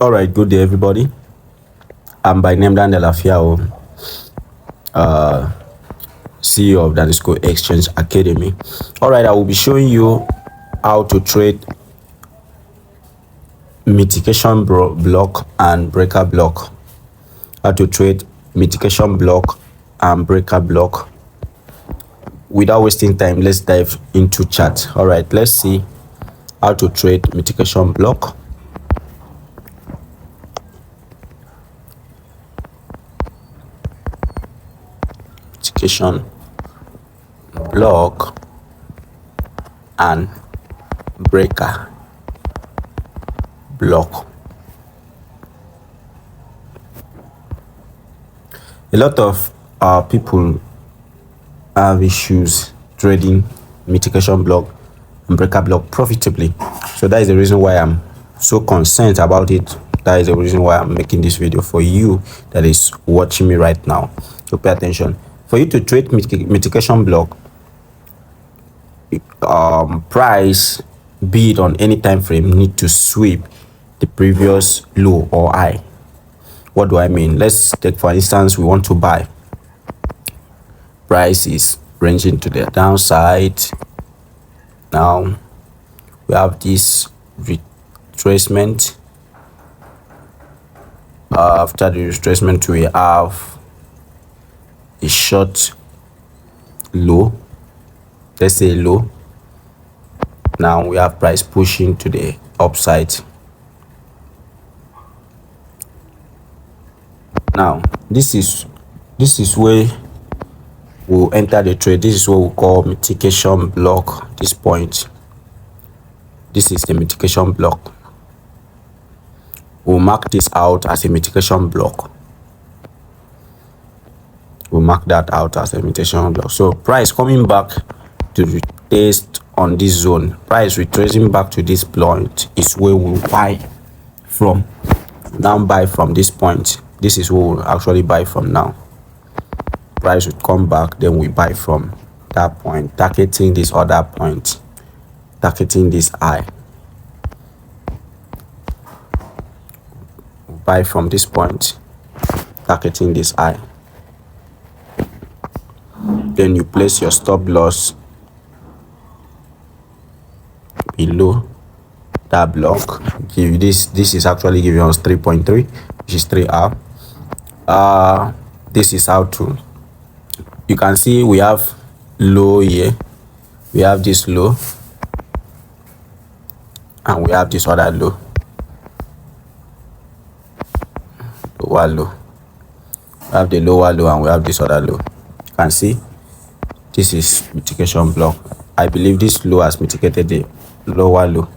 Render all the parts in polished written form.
All right, good day, everybody. I'm by name Daniel Afiao, CEO of Danisco Exchange Academy. All right, I will be showing you how to trade mitigation block and breaker block. How to trade mitigation block and breaker block. Without wasting time, let's dive into chart. All right, let's see how to trade mitigation block. Mitigation block and breaker block. A lot of people have issues trading mitigation block and breaker block profitably, so that is the reason why I'm so concerned about it. That is the reason why I'm making this video for you that is watching me right now. So pay attention. For you to trade mitigation block, price bid on any time frame need to sweep the previous low or high. What do I mean? Let's take, for instance, we want to buy. Price is ranging to the downside. Now we have this retracement. After the retracement, we have a short low. Let's say low. Now we have price pushing to the upside. Now this is where we'll enter the trade. This is what we call mitigation block. This point, this is the mitigation block. We'll mark this out as a mitigation block. We'll mark that out as a mitigation block. So price coming back to retest on this zone, price retracing back to this point is where we'll buy from. Now buy from this point. This is where we'll actually buy from now. Price would come back, then we buy from that point, targeting this other point, targeting this high. Buy from this point, targeting this high. Then you place your stop loss below that block. Give this is actually giving us 3.3, which is 3R. This is how to, you can see we have low here, we have this low, and we have this other low, lower low. We have the lower low and we have this other low. You can see this is mitigation block. I believe this low has mitigated the lower low,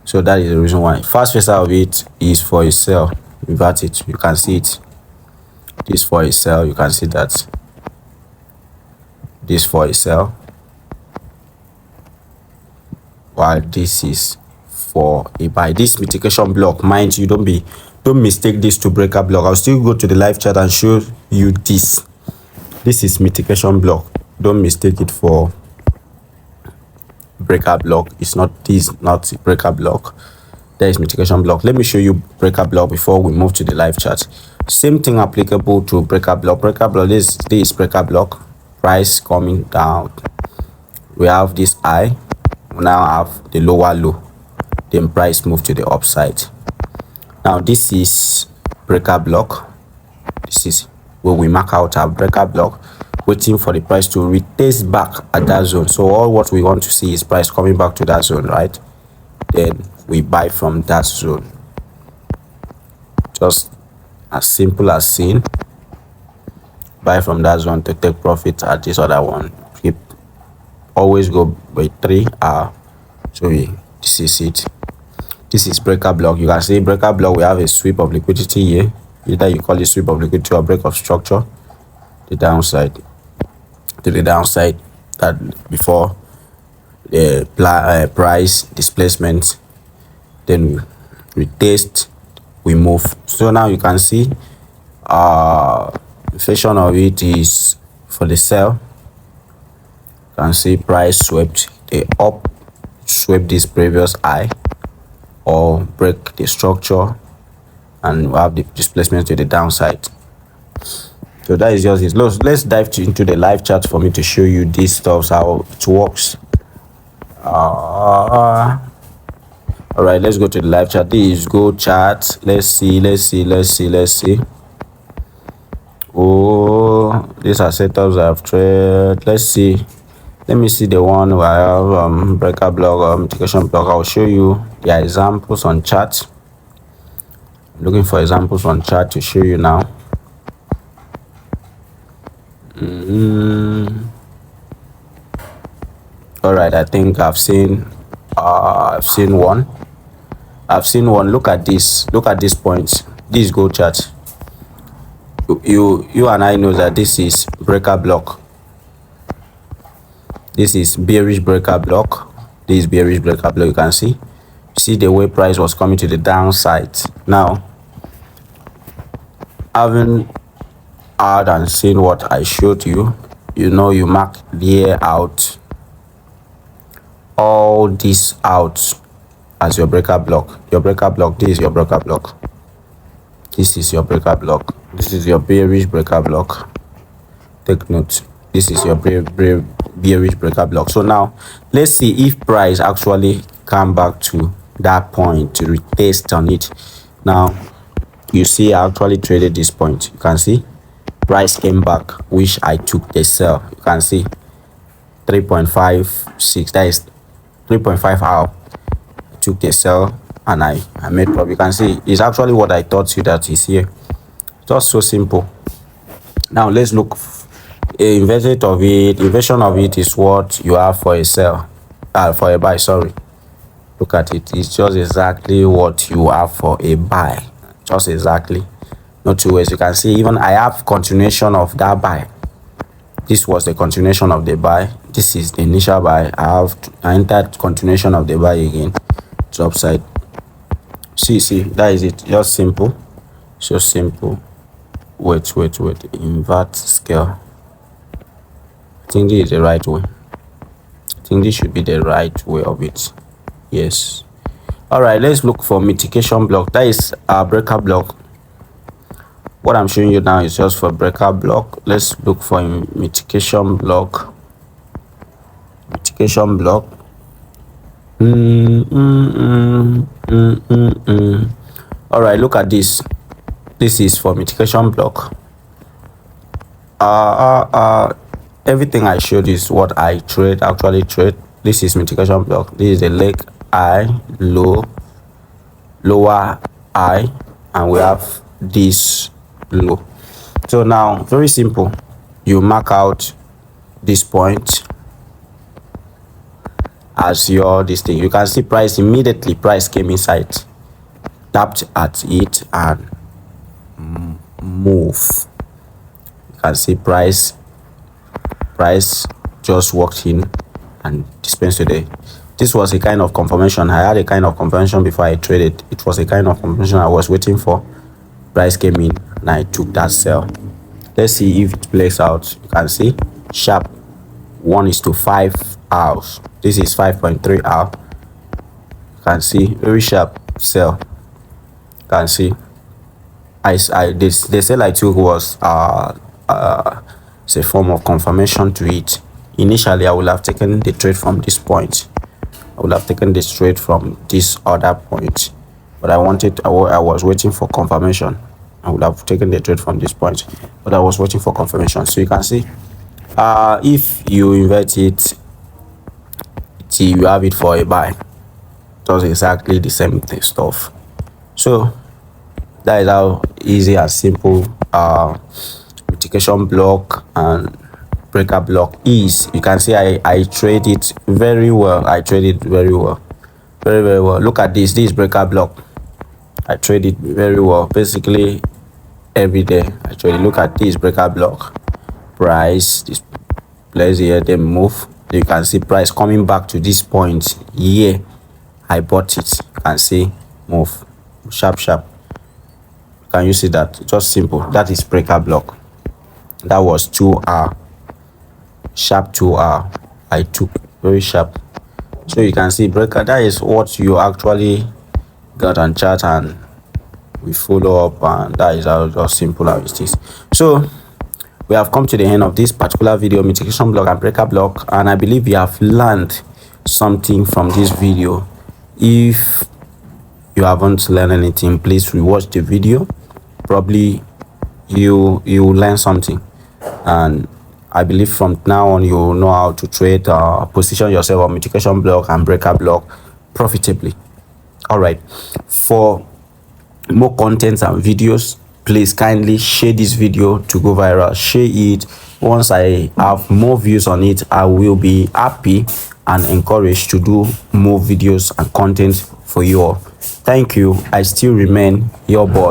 so that is the reason why. First phase of it is for a sell. Invert it, you can see it. This for a sell, you can see that. This for a sell, while this is for a buy. This mitigation block, mind you, don't mistake this to breaker block. I'll still go to the live chat and show you this. This is mitigation block. Don't mistake it for breaker block. It's not this, not breaker block. There is mitigation block. Let me show you breaker block before we move to the live chat. Same thing applicable to breaker block. Breaker block, this is breaker block. Price coming down. We have this high. We now have the lower low. Then price move to the upside. Now this is breaker block. This is where we mark out our breaker block, waiting for the price to retest back at that zone. So all what we want to see is price coming back to that zone, right? Then we buy from that zone. Just as simple as seen. Buy from that zone to take profit at this other one. Keep always go by 3R. So this is it. This is breaker block. You can see breaker block, we have a sweep of liquidity here. Either you call it sweep of liquidity or break of structure. The downside to the downside, that before the price displacement, then we test, we move. So now you can see inflation of it is for the sell. You can see price swept the up, swept this previous high, or break the structure and we have the displacement to the downside. So that is just it. Let's dive into the live chart for me to show you these stuff, how it works. All right, let's go to the live chart. This is go chart. Let's see. Oh, these are setups I've tried. Let's see. Let me see the one where I have breaker block or mitigation block. I'll show you the examples on chart. I'm looking for examples on chart to show you now. All right, I think I've seen one. Look at this. Look at this point. This go chart. You and I know that this is breaker block. This is bearish breaker block. This is bearish breaker block. You can see the way price was coming to the downside. Now, having heard and seen what I showed you, you mark here out, all this out as your breaker block. Your breaker block. This is your breaker block. This is your breaker block. This is your bearish breaker block. Take note. This is your bearish breaker block. So now let's see if price actually come back to that point to retest on it. Now you see I actually traded this point. You can see price came back, which I took the sell. You can see 3.56, that is 3.5 hour. I took the sell and I made profit. You can see it's actually what I taught you that is here. Just so simple. Now let's look. Inversion of it is what you have for a sell, for a buy. Sorry, look at it. It's just exactly what you have for a buy. Just exactly, not two ways. You can see even I have continuation of that buy. This was the continuation of the buy. This is the initial buy. I entered continuation of the buy again to upside. See, that is it. Just simple. So simple. Wait. Invert scale. I think this is the right way. I think this should be the right way of it. Yes. All right, let's look for mitigation block. That is our breaker block. What I'm showing you now is just for breaker block. Let's look for a mitigation block. Mitigation block. All right, look at this. This is for mitigation block. Everything I showed is what I actually trade. This is mitigation block. This is the leg high, low, lower high, and we have this low. So now, very simple. You mark out this point as your this thing. You can see price immediately. Price came inside, tapped at it, and move. You can see price just walked in and dispensed today. This was a kind of confirmation. I had a kind of confirmation before I traded. It was a kind of confirmation I was waiting for. Price came in and I took that sell. Let's see if it plays out. You can see sharp 1:5 hours. This is 5.3 hour. You can see very sharp sell. You can see the sell I took was it's a form of confirmation to it. Initially, I would have taken the trade from this point. I would have taken this trade from this other point, but I was waiting for confirmation. I would have taken the trade from this point, but I was waiting for confirmation. So you can see, if you invert it, you have it for a buy. Does exactly the same stuff. So that is how easy and simple mitigation block and breaker block is. You can see I trade it very well. Very well. Look at this. This is breaker block. I trade it very well. Basically every day I trade it. Look at this breaker block. Price, this place here, then move. You can see price coming back to this point here. I bought it. You can see move sharp. Can you see that? Just simple. That is breaker block. That was 2 hour. Sharp 2 hour. I took very sharp. So you can see breaker. That is what you actually got on chart, and we follow up, and that is how just simple as it is. So we have come to the end of this particular video, mitigation block and breaker block, and I believe you have learned something from this video. If you haven't learned anything, please rewatch the video. Probably you will learn something, and I believe from now on you will know how to trade, position yourself on mitigation block and breaker block profitably. All right, for more contents and videos, please kindly share this video to go viral. Share it. Once I have more views on it, I will be happy and encouraged to do more videos and content for you all. Thank you. I still remain your boy.